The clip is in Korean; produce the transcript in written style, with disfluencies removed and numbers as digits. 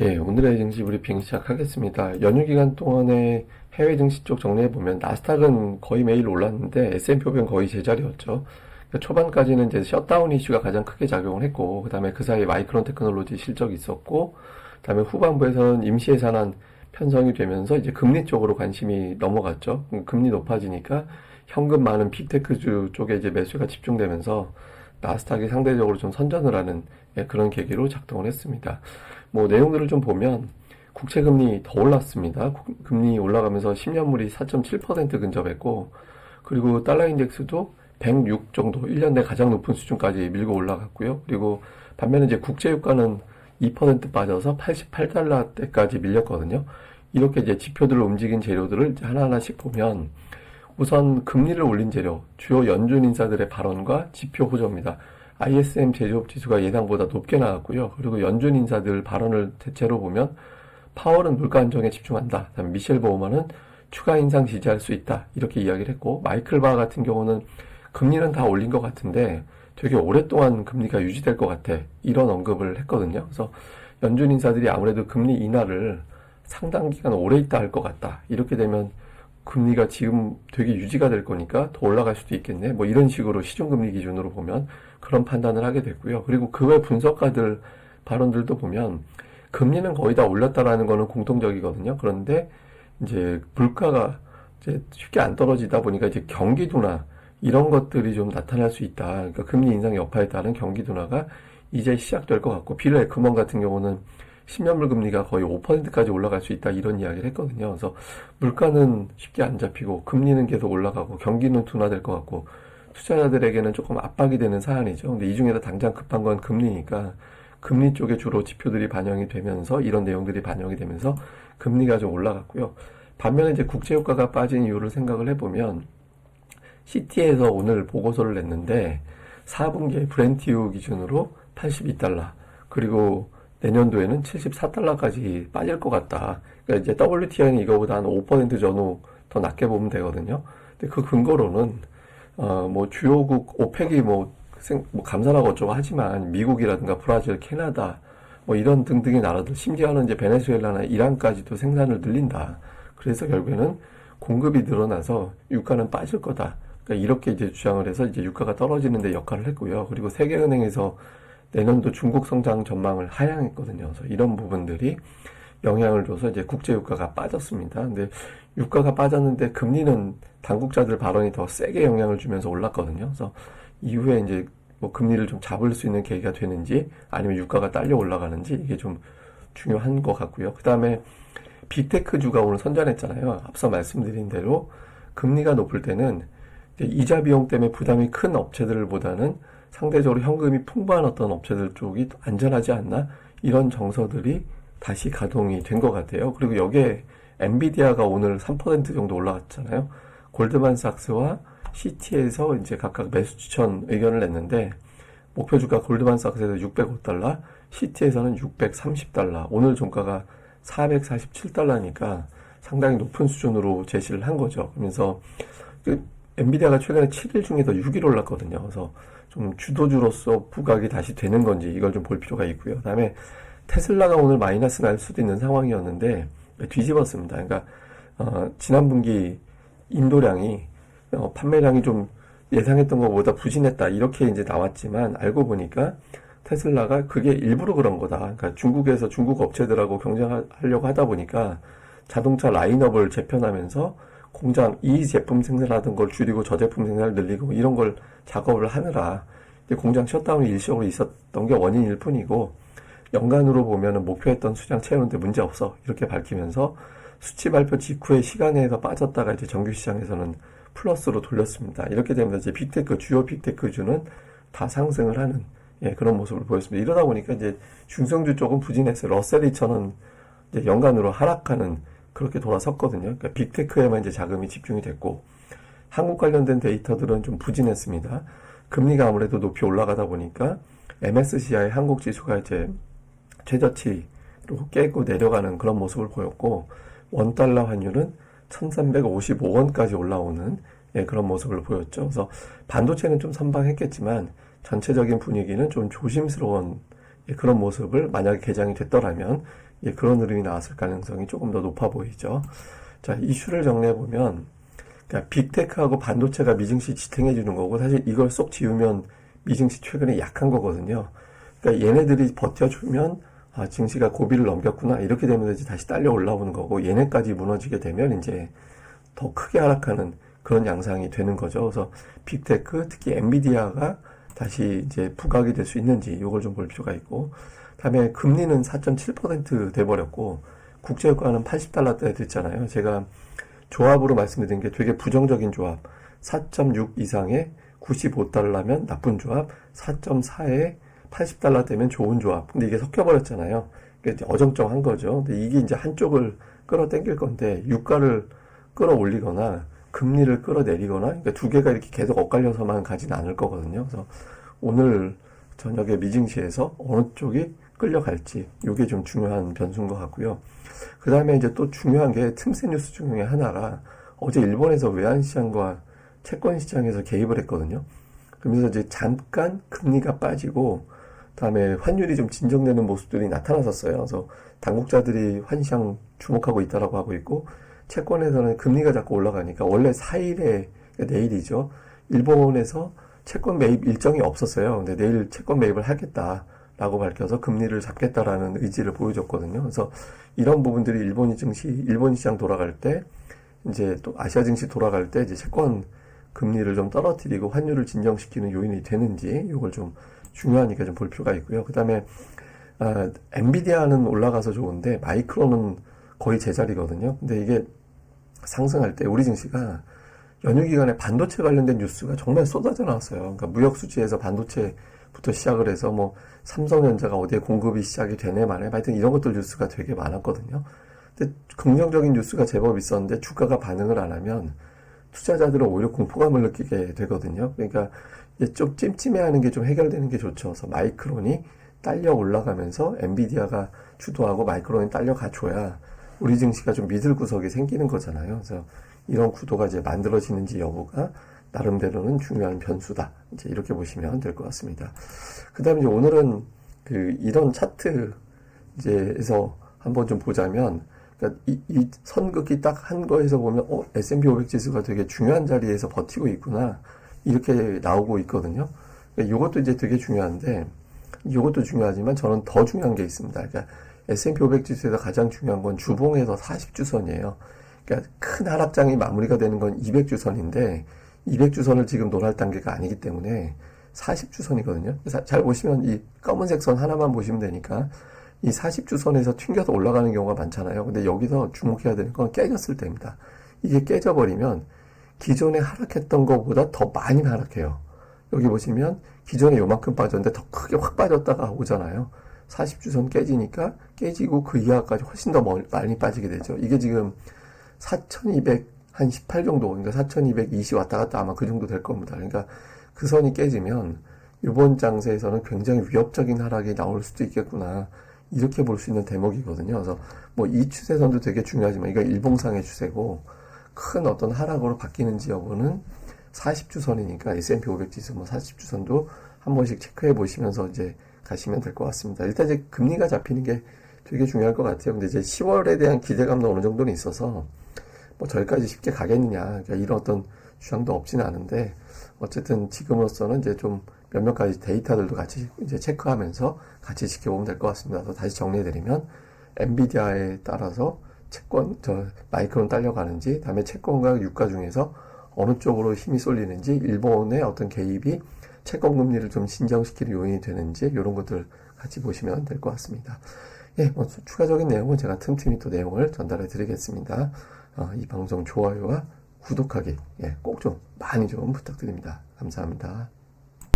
예, 오늘의 증시 브리핑 시작하겠습니다. 연휴 기간 동안에 해외 증시 쪽 정리해보면 나스닥은 거의 매일 올랐는데 S&P 500은 거의 제자리였죠. 그러니까 초반까지는 이제 셧다운 이슈가 가장 크게 작용을 했고, 그 다음에 그 사이에 마이크론 테크놀로지 실적이 있었고, 그 다음에 후반부에서는 임시 예산안 편성이 되면서 이제 금리 쪽으로 관심이 넘어갔죠. 금리 높아지니까 현금 많은 빅테크주 쪽에 이제 매수가 집중되면서 나스닥이 상대적으로 좀 선전을 하는 그런 계기로 작동을 했습니다. 뭐 내용들을 좀 보면 국채금리 더 올랐습니다. 금리 올라가면서 10년물이 4.7% 근접했고, 그리고 달러 인덱스도 106 정도, 1년 내 가장 높은 수준까지 밀고 올라갔고요. 그리고 반면에 이제 국제유가는 2% 빠져서 88달러대까지 밀렸거든요. 이렇게 이제 지표들을 움직인 재료들을 이제 하나하나씩 보면 우선 금리를 올린 재료, 주요 연준 인사들의 발언과 지표 호조입니다. ISM 제조업 지수가 예상보다 높게 나왔고요. 그리고 연준 인사들 발언을 대체로 보면 파월은 물가 안정에 집중한다. 그다음에 미셸 보우먼은 추가 인상 지지할 수 있다. 이렇게 이야기를 했고, 마이클 바 같은 경우는 금리는 다 올린 것 같은데 되게 오랫동안 금리가 유지될 것 같아. 이런 언급을 했거든요. 그래서 연준 인사들이 아무래도 금리 인하를 상당 기간 오래 있다 할 것 같다. 이렇게 되면 금리가 지금 되게 유지가 될 거니까 더 올라갈 수도 있겠네. 뭐 이런 식으로 시중금리 기준으로 보면 그런 판단을 하게 됐고요. 그리고 그 외 분석가들 발언들도 보면 금리는 거의 다 올렸다라는 거는 공통적이거든요. 그런데 이제 물가가 이제 쉽게 안 떨어지다 보니까 이제 경기 둔화 이런 것들이 좀 나타날 수 있다. 그러니까 금리 인상 여파에 따른 경기 둔화가 이제 시작될 것 같고, 빌 에크먼 같은 경우는 10년물 금리가 거의 5%까지 올라갈 수 있다 이런 이야기를 했거든요. 그래서 물가는 쉽게 안 잡히고 금리는 계속 올라가고 경기는 둔화될 것 같고 투자자들에게는 조금 압박이 되는 사안이죠. 근데 이 중에서 당장 급한 건 금리니까 금리 쪽에 주로 지표들이 반영이 되면서 이런 내용들이 반영이 되면서 금리가 좀 올라갔고요. 반면에 이제 국제유가가 빠진 이유를 생각을 해보면 CT에서 오늘 보고서를 냈는데 4분기에 브렌트유 기준으로 82달러 그리고 내년도에는 74달러까지 빠질 것 같다. 그러니까 이제 WTI는 이거보다 한 5% 전후 더 낮게 보면 되거든요. 근데 그 근거로는 뭐 주요국 오펙이 뭐 감산하고 어쩌고 하지만 미국이라든가 브라질, 캐나다 뭐 이런 등등의 나라들, 심지어는 이제 베네수엘라나 이란까지도 생산을 늘린다. 그래서 결국에는 공급이 늘어나서 유가는 빠질 거다. 그러니까 이렇게 이제 주장을 해서 이제 유가가 떨어지는 데 역할을 했고요. 그리고 세계은행에서 내년도 중국 성장 전망을 하향했거든요. 그래서 이런 부분들이 영향을 줘서 이제 국제 유가가 빠졌습니다. 근데 유가가 빠졌는데 금리는 당국자들 발언이 더 세게 영향을 주면서 올랐거든요. 그래서 이후에 이제 뭐 금리를 좀 잡을 수 있는 계기가 되는지 아니면 유가가 딸려 올라가는지 이게 좀 중요한 것 같고요. 그 다음에 빅테크주가 오늘 선전했잖아요. 앞서 말씀드린 대로 금리가 높을 때는 이자 비용 때문에 부담이 큰 업체들보다는 상대적으로 현금이 풍부한 어떤 업체들 쪽이 안전하지 않나? 이런 정서들이 다시 가동이 된 것 같아요. 그리고 여기에 엔비디아가 오늘 3% 정도 올라갔잖아요. 골드만삭스와 시티에서 이제 각각 매수 추천 의견을 냈는데 목표 주가 골드만삭스에서 605달러, 시티에서는 630달러, 오늘 종가가 447달러니까 상당히 높은 수준으로 제시를 한 거죠. 그러면서 그 엔비디아가 최근에 7일 중에서 6일 올랐거든요. 그래서 좀 주도주로서 부각이 다시 되는 건지 이걸 좀 볼 필요가 있고요. 그다음에 테슬라가 오늘 마이너스 날 수도 있는 상황이었는데 뒤집었습니다. 그러니까 지난 분기 인도량이 판매량이 좀 예상했던 것보다 부진했다 이렇게 이제 나왔지만 알고 보니까 테슬라가 그게 일부러 그런 거다. 그러니까 중국에서 중국 업체들하고 경쟁하려고 하다 보니까 자동차 라인업을 재편하면서 공장 이 제품 생산하던 걸 줄이고 저 제품 생산을 늘리고 이런 걸 작업을 하느라 공장 셧다운이 일시적으로 있었던 게 원인일 뿐이고 연간으로 보면은 목표했던 수량 채우는데 문제 없어 이렇게 밝히면서 수치 발표 직후에 시간에서 빠졌다가 이제 정규 시장에서는 플러스로 돌렸습니다. 이렇게 되면 이제 빅테크 주요 빅테크주는 다 상승을 하는 그런 모습을 보였습니다. 이러다 보니까 이제 중성주 쪽은 부진했어요. 러셀 2000은 이제 연간으로 하락하는 그렇게 돌아섰거든요. 그러니까 빅테크에만 이제 자금이 집중이 됐고 한국 관련된 데이터들은 좀 부진했습니다. 금리가 아무래도 높이 올라가다 보니까 MSCI 한국 지수가 이제 최저치로 깨고 내려가는 그런 모습을 보였고 원달러 환율은 1355원까지 올라오는 그런 모습을 보였죠. 그래서 반도체는 좀 선방했겠지만 전체적인 분위기는 좀 조심스러운 그런 모습을 만약에 개장이 됐더라면 예, 그런 흐름이 나왔을 가능성이 조금 더 높아 보이죠. 자, 이슈를 정리해 보면, 그러니까 빅테크하고 반도체가 미증시 지탱해 주는 거고, 사실 이걸 쏙 지우면 미증시 최근에 약한 거거든요. 그러니까 얘네들이 버텨주면 증시가 고비를 넘겼구나 이렇게 되면 이제 다시 딸려 올라오는 거고, 얘네까지 무너지게 되면 이제 더 크게 하락하는 그런 양상이 되는 거죠. 그래서 빅테크, 특히 엔비디아가 다시 이제 부각이 될 수 있는지 이걸 좀 볼 필요가 있고, 다음에 금리는 4.7% 돼버렸고 국제유가는 80달러대 됐잖아요. 제가 조합으로 말씀드린 게 되게 부정적인 조합, 4.6 이상에 95달러면 나쁜 조합, 4.4에 80달러 되면 좋은 조합. 근데 이게 섞여버렸잖아요. 그러니까 어정쩡한 거죠. 근데 이게 이제 한쪽을 끌어당길 건데, 유가를 끌어올리거나 금리를 끌어내리거나, 그러니까 두 개가 이렇게 계속 엇갈려서만 가진 않을 거거든요. 그래서 오늘 저녁에 미증시에서 어느 쪽이 끌려갈지, 이게 좀 중요한 변수인 것 같고요. 그 다음에 이제 또 중요한 게 틈새 뉴스 중에 하나가, 어제 일본에서 외환시장과 채권시장에서 개입을 했거든요. 그러면서 이제 잠깐 금리가 빠지고, 다음에 환율이 좀 진정되는 모습들이 나타났었어요. 그래서 당국자들이 환시장 주목하고 있다라고 하고 있고, 채권에서는 금리가 자꾸 올라가니까, 원래 4일에, 내일이죠. 일본에서 채권 매입 일정이 없었어요. 근데 내일 채권 매입을 하겠다라고 밝혀서 금리를 잡겠다라는 의지를 보여줬거든요. 그래서 이런 부분들이 일본 시장 돌아갈 때, 이제 또 아시아 증시 돌아갈 때 이제 채권 금리를 좀 떨어뜨리고 환율을 진정시키는 요인이 되는지, 이걸 좀 중요하니까 좀 볼 필요가 있고요. 그 다음에 엔비디아는 올라가서 좋은데 마이크론은 거의 제자리거든요. 근데 이게 상승할 때 우리 증시가 연휴 기간에 반도체 관련된 뉴스가 정말 쏟아져 나왔어요. 그러니까 무역 수지에서 반도체부터 시작을 해서 뭐 삼성전자가 어디에 공급이 시작이 되네 마네, 하여튼 이런 것들 뉴스가 되게 많았거든요. 근데 긍정적인 뉴스가 제법 있었는데 주가가 반응을 안 하면 투자자들은 오히려 공포감을 느끼게 되거든요. 그러니까 이제 좀 찜찜해하는 게 좀 해결되는 게 좋죠. 그래서 마이크론이 딸려 올라가면서 엔비디아가 주도하고 마이크론이 딸려가줘야 우리 증시가 좀 미들 구석이 생기는 거잖아요. 그래서 이런 구도가 이제 만들어지는지 여부가 나름대로는 중요한 변수다. 이제 이렇게 보시면 될 것 같습니다. 그 다음에 이제 오늘은 이런 차트 이제에서 한번 좀 보자면, 그러니까 이 선긋기 딱 한 거에서 보면, S&P 500 지수가 되게 중요한 자리에서 버티고 있구나, 이렇게 나오고 있거든요. 그러니까 이것도 이제 되게 중요한데, 이것도 중요하지만 저는 더 중요한 게 있습니다. 그러니까 S&P 500 지수에서 가장 중요한 건 주봉에서 40주선이에요. 그러니까 큰 하락장이 마무리가 되는 건 200주선인데 200주선을 지금 논할 단계가 아니기 때문에 40주선이거든요. 잘 보시면 이 검은색 선 하나만 보시면 되니까 이 40주선에서 튕겨서 올라가는 경우가 많잖아요. 근데 여기서 주목해야 되는 건 깨졌을 때입니다. 이게 깨져버리면 기존에 하락했던 것보다 더 많이 하락해요. 여기 보시면 기존에 요만큼 빠졌는데 더 크게 확 빠졌다가 오잖아요. 40주선 깨지니까 깨지고 그 이하까지 훨씬 더 많이 빠지게 되죠. 이게 지금 4218 정도, 그러니까 4220 왔다 갔다 아마 그 정도 될 겁니다. 그러니까 그 선이 깨지면 이번 장세에서는 굉장히 위협적인 하락이 나올 수도 있겠구나, 이렇게 볼 수 있는 대목이거든요. 그래서 뭐 이 추세선도 되게 중요하지만 이건 일봉상의 추세고, 큰 어떤 하락으로 바뀌는지 여부는 40주선이니까 S&P 500 지수 뭐 40주선도 한 번씩 체크해 보시면서 이제 가시면 될 것 같습니다. 일단 이제 금리가 잡히는 게 되게 중요할 것 같아요. 근데 이제 10월에 대한 기대감도 어느 정도는 있어서 뭐 저기까지 쉽게 가겠느냐, 그러니까 이런 어떤 주장도 없지는 않은데, 어쨌든 지금으로서는 이제 좀 몇몇 가지 데이터들도 같이 이제 체크하면서 같이 지켜보면 될 것 같습니다. 그래서 다시 정리해드리면, 엔비디아에 따라서 마이크론 딸려가는지, 다음에 채권과 유가 중에서 어느 쪽으로 힘이 쏠리는지, 일본의 어떤 개입이 채권 금리를 좀 진정시키는 요인이 되는지, 이런 것들 같이 보시면 될 것 같습니다. 예, 뭐 추가적인 내용은 제가 틈틈이 또 내용을 전달해 드리겠습니다. 이 방송 좋아요와 구독하기, 꼭 좀 많이 좀 부탁드립니다. 감사합니다.